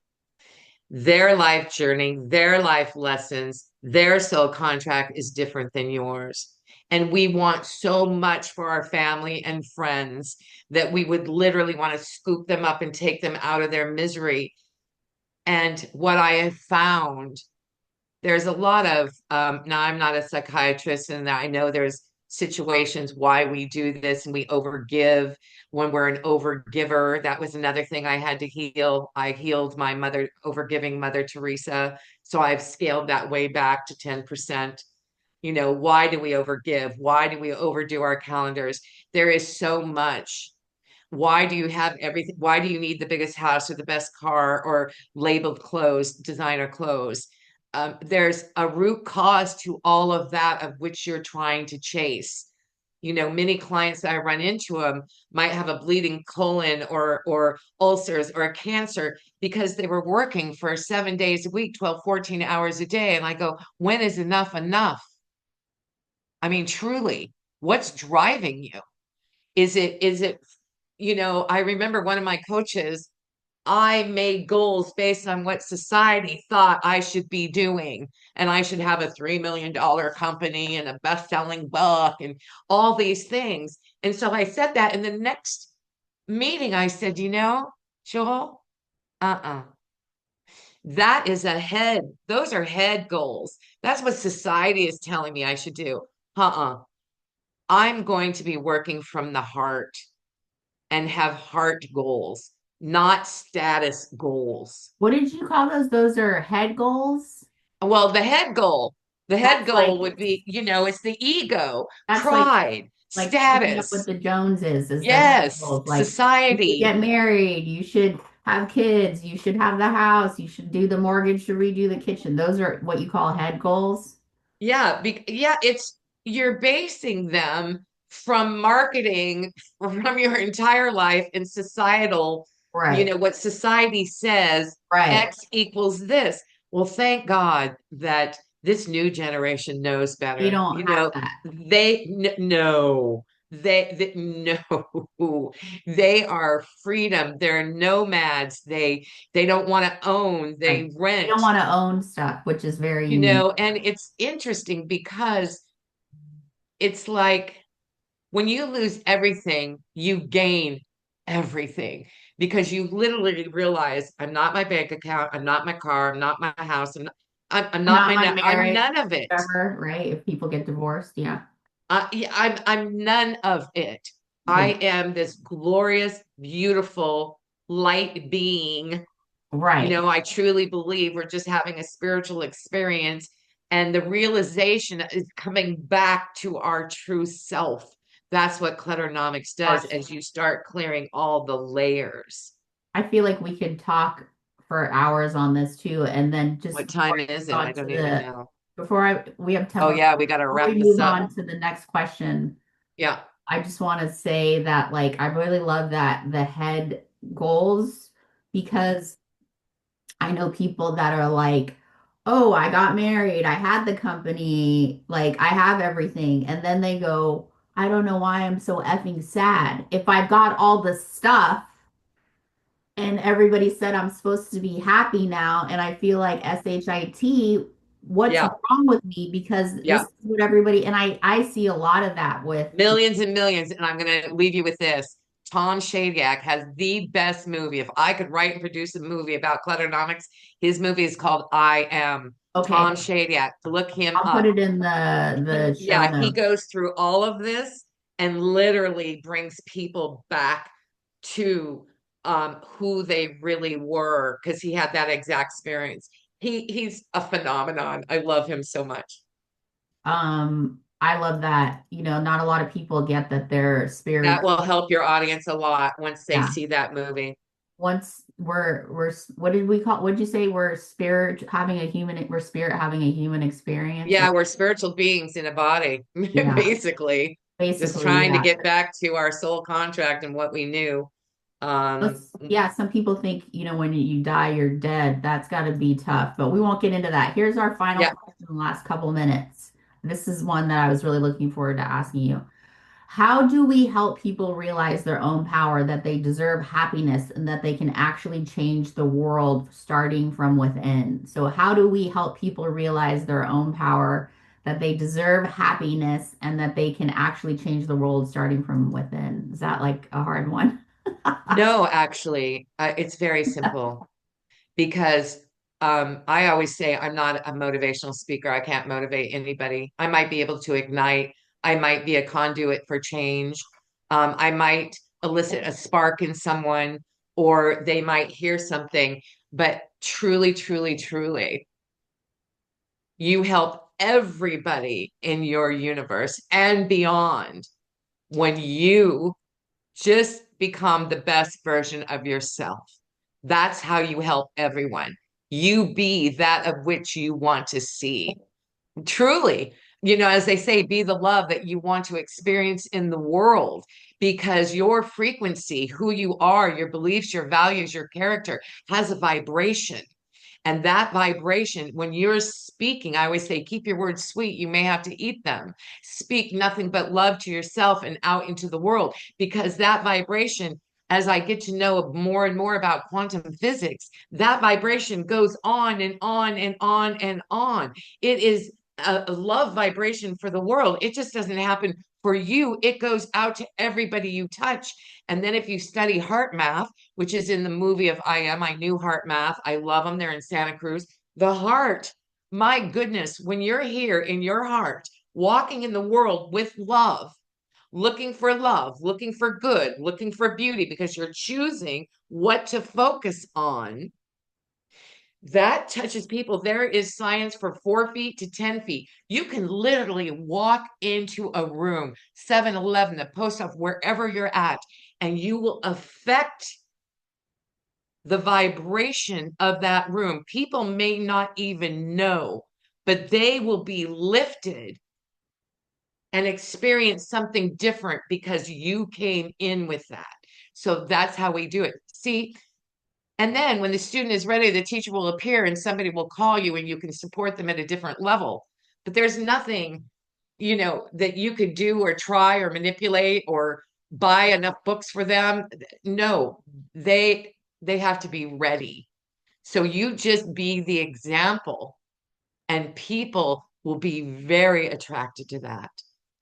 their life journey, their life lessons, their soul contract is different than yours. And we want so much for our family and friends that we would literally want to scoop them up and take them out of their misery. And what I have found, there's a lot of now I'm not a psychiatrist and I know there's situations why we do this and we overgive when we're an overgiver. That was another thing I had to heal. I healed my mother, overgiving Mother Teresa. So I've scaled that way back to 10%. Why do we overgive? Why do we overdo our calendars? There is so much. Why do you have everything? Why do you need the biggest house or the best car or labeled clothes, designer clothes? There's a root cause to all of that of which you're trying to chase. Many clients that I run into them might have a bleeding colon or ulcers or a cancer because they were working for 7 days a week, 12, 14 hours a day. And I go, when is enough enough? I mean, truly, what's driving you? Is it, I remember one of my coaches, I made goals based on what society thought I should be doing. And I should have a $3 million company and a best-selling book and all these things. And so I said that in the next meeting, I said, Joel, uh-uh. That is a head. Those are head goals. That's what society is telling me I should do. Uh-uh. I'm going to be working from the heart and have heart goals, not status goals. What did you call those? Those are head goals. Well, the head That's like goal would be, it's the ego, that's like pride, keeping up with status. the Joneses is the head Yes, goals. Like you should society. get married, you should have kids, you should have the house, you should do the mortgage to redo the kitchen. Those are what you call head goals. Yeah, yeah, you're basing them from marketing from your entire life and societal. Right. What society says, Right. X equals this. Well, thank God that this new generation knows You better. don't have that. No, no, they are freedom. They're nomads. They don't want to own. Right. They They don't rent. want to own stuff, which is very unique. And it's interesting because it's like when you lose everything, you gain everything because you literally realize I'm not my bank account, I'm not my car, I'm not my house, I'm not Not my I'm marriage, none of it. ever, right? If people get divorced, yeah. Yeah, I'm none of it. I Yeah. am this glorious, beautiful light being. Right. I truly believe we're just having a spiritual experience, and the realization is coming back to our true self. That's what Clutternomics does Gosh, as you start clearing all the layers. I feel like we could talk for hours on this too. And then just What before time we is move it? I on to don't even the, know. before we have 10 Oh, more, yeah, we got to before we wrap this move up. on to the next question, Yeah. I just want to say that like I really love that the head goals because I know people that are like, oh, I got married, I had the company, like I have everything. And then they go, I don't know why I'm so effing sad. If I've got all the stuff and everybody said I'm supposed to be happy now, and I feel like SHIT, what's Yeah. wrong with me? Because this Yeah. is what everybody, and I see a lot of that with, Millions and millions. And I'm going to leave you with this. Tom Shadyac has the best movie. If I could write and produce a movie about Clutternomics, his movie is called I Am. Tom okay, Shadyac. Look him I'll put up. it in the show He notes. goes through all of this and literally brings people back to who they really were because he had that exact experience. He's a phenomenon. I love him so much. I love that, not a lot of people get that their That spirit, will help your audience a lot once they yeah. see that movie. Once we're what did we call, what did you say? We're spirit having a human experience, or Yeah, we're spiritual beings in a body, yeah, basically, just basically, trying to yeah. get back to our soul contract and what we knew. Um, Yeah, some people think, when you die, you're dead. That's got to be tough, but we won't get into that. Here's our final yeah, question in the last couple minutes. This is one that I was really looking forward to asking you. How do we help people realize their own power, that they deserve happiness, and that they can actually change the world starting from within? So, how do we help people realize their own power, that they deserve happiness, and that they can actually change the world starting from within? Is that like a hard one? no, actually, it's very simple because I always say I'm not a motivational speaker. I can't motivate anybody. I might be able to ignite. I might be a conduit for change. I might elicit a spark in someone, or they might hear something. But truly, truly, truly, you help everybody in your universe and beyond when you just become the best version of yourself. That's how you help everyone. You be that of which you want to see. Truly, as they say, be the love that you want to experience in the world because your frequency, who you are, your beliefs, your values, your character has a vibration. And that vibration, when you're speaking, I always say, keep your words sweet. You may have to eat them. Speak nothing but love to yourself and out into the world, because that vibration, as I get to know more and more about quantum physics, that vibration goes on and on and on and on. It is a love vibration for the world. It just doesn't happen for you, it goes out to everybody you touch. And then if you study heart math, which is in the movie of I Am. I knew Heart Math. I love them. They're in Santa Cruz. The heart, my goodness, when you're here in your heart, walking in the world with love, looking for good, looking for beauty, because you're choosing what to focus on, that touches people. There is science for 4 feet to 10 feet. You can literally walk into a room, 7-Eleven, the post office, wherever you're at, and you will affect the vibration of that room. People may not even know, but they will be lifted and experience something different because you came in with that. So that's how we do it. See, and then when the student is ready, the teacher will appear and somebody will call you and you can support them at a different level. But there's nothing, that you could do or try or manipulate or buy enough books for them. No, they have to be ready. So you just be the example and people will be very attracted to that.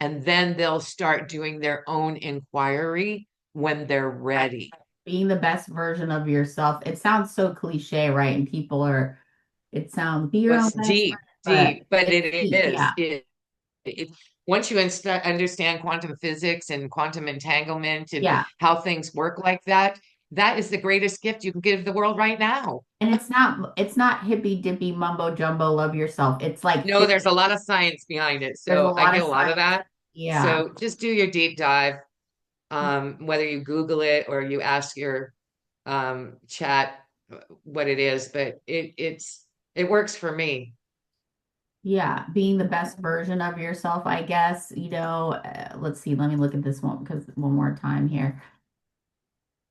And then they'll start doing their own inquiry when they're Right. ready. Being the best version of yourself. It sounds so cliche, right? And people are, it sounds be your own What's best friend, deep, but but it's it deep. is. Yeah. It once you understand quantum physics and quantum entanglement and Yeah. how things work like that, that is the greatest gift you can give the world right now. And it's not hippy dippy mumbo jumbo love yourself. It's like No, there's a lot of science behind it. there's a So I lot get of a lot of science. that. Yeah. So just do your deep dive, whether you Google it or you ask your chat what it is, but it works for me. Yeah, being the best version of yourself, I guess, let's see, let me look at this one because one more time here.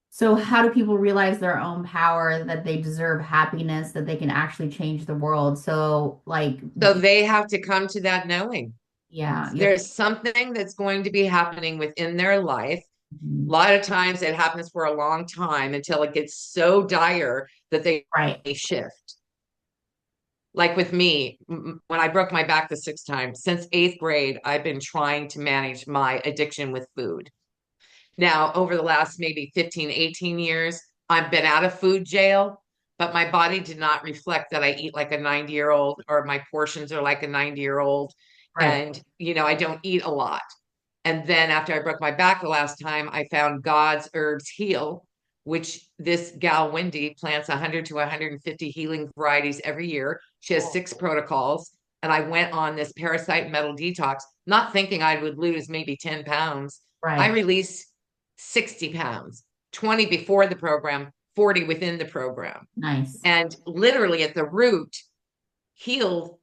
So, how do people realize their own power, that they deserve happiness, that they can actually change the world? So, like, So they have to come to that knowing. yeah, you have to, There's something that's going to be happening within their life. A mhm, lot of times it happens for a long time until it gets so dire that they right, shift. Like with me, when I broke my back the sixth time, since eighth grade, I've been trying to manage my addiction with food. Now, over the last maybe 15, 18 years, I've been out of food jail, but my body did not reflect that I eat like a 90-year-old or my portions are like a 90-year-old. right, And, I don't eat a lot. And then after I broke my back the last time, I found God's Herbs Heal, which this gal Wendy plants 100 to 150 healing varieties every year. She has 6 protocols. And I went on this parasite metal detox, not thinking I would lose maybe 10 pounds. I right. released 60 pounds, 20 before the program, 40 within the program. Nice. And literally at the root, healed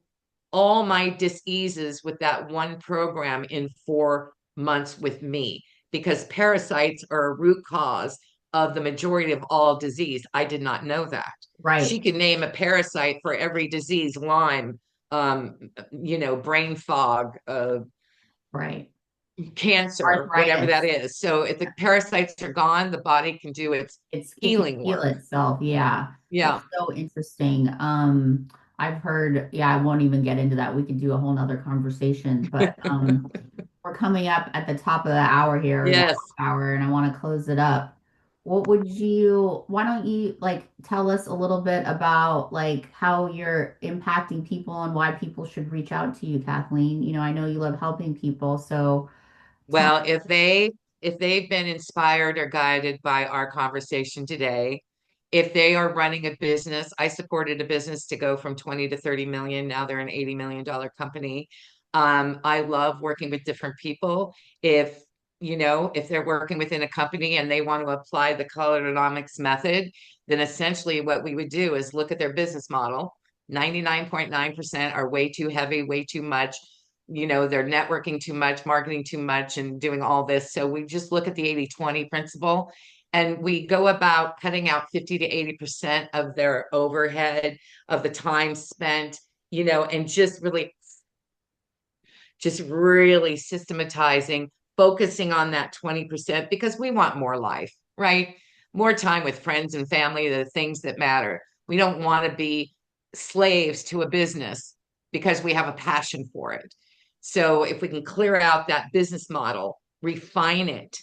all my diseases with that one program in 4 months with me because parasites are a root cause of the majority of all disease. I did not know that. She Right, could name a parasite for every disease, Lyme, brain fog, right. cancer, whatever that Arthritis. is. So if the parasites are gone, the body can do its It can healing heal work. itself. Yeah. That's Yeah. so interesting. I've heard, yeah, I won't even get into that. We could do a whole nother conversation, but we're coming up at the top of the hour here, or the Yes. hour, and I want to close it up. Why don't you like tell us a little bit about like how you're impacting people and why people should reach out to you, Kathleen? I know you love helping people, so tell Well, if they've been inspired or guided by our conversation today, if they are running a business, I supported a business to go from 20 to 30 million. Now they're an $80 million company. I love working with different people. If they're working within a company and they want to apply the colorenomics method, then essentially what we would do is look at their business model. 99.9% are way too heavy, way too much, they're networking too much, marketing too much, and doing all this. So we just look at the 80-20 principle and we go about cutting out 50 to 80% of their overhead, of the time spent, and just really systematizing, focusing on that 20% because we want more life, right? More time with friends and family, the things that matter. We don't want to be slaves to a business because we have a passion for it. So if we can clear out that business model, refine it,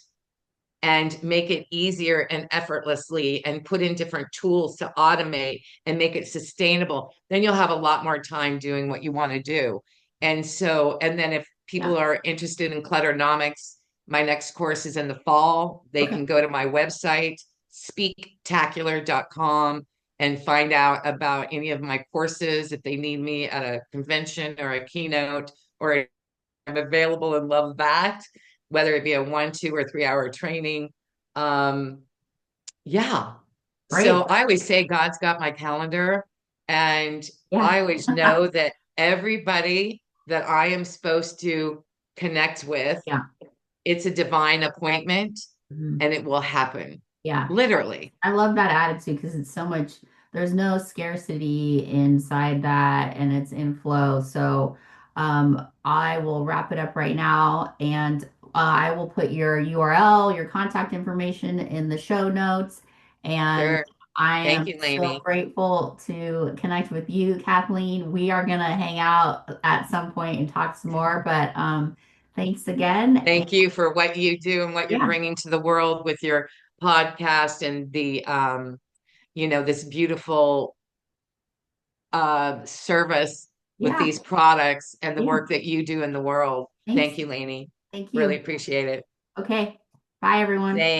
and make it easier and effortlessly and put in different tools to automate and make it sustainable, then you'll have a lot more time doing what you want to do. And then if yeah. people are interested in clutternomics, my next course is in the fall. They Okay. can go to my website, speaktacular.com, and find out about any of my courses if they need me at a convention or a keynote, or I'm available and love that, whether it be a 1, 2, or 3 hour training. Um, yeah. So Great. I always say God's got my calendar, and Yeah. I always know that everybody that I am supposed to connect with, Yeah. it's a divine appointment Mhm. and it will happen. Yeah. literally. I love that attitude because it's so much, there's no scarcity inside that and it's in flow. So I will wrap it up right now and I will put your URL, your contact information in the show notes. And Sure. I Thank am you, so Lainey. grateful to connect with you, Kathleen. We are going to hang out at some point and talk some more, but thanks again. And Thank you for what you do and what you're yeah, bringing to the world with your podcast and the this beautiful service with yeah, these products and the yeah. work that you do in the world. Thanks. Thank you, Lainey. Thank Really you. appreciate it. Okay. Bye, everyone. Thanks.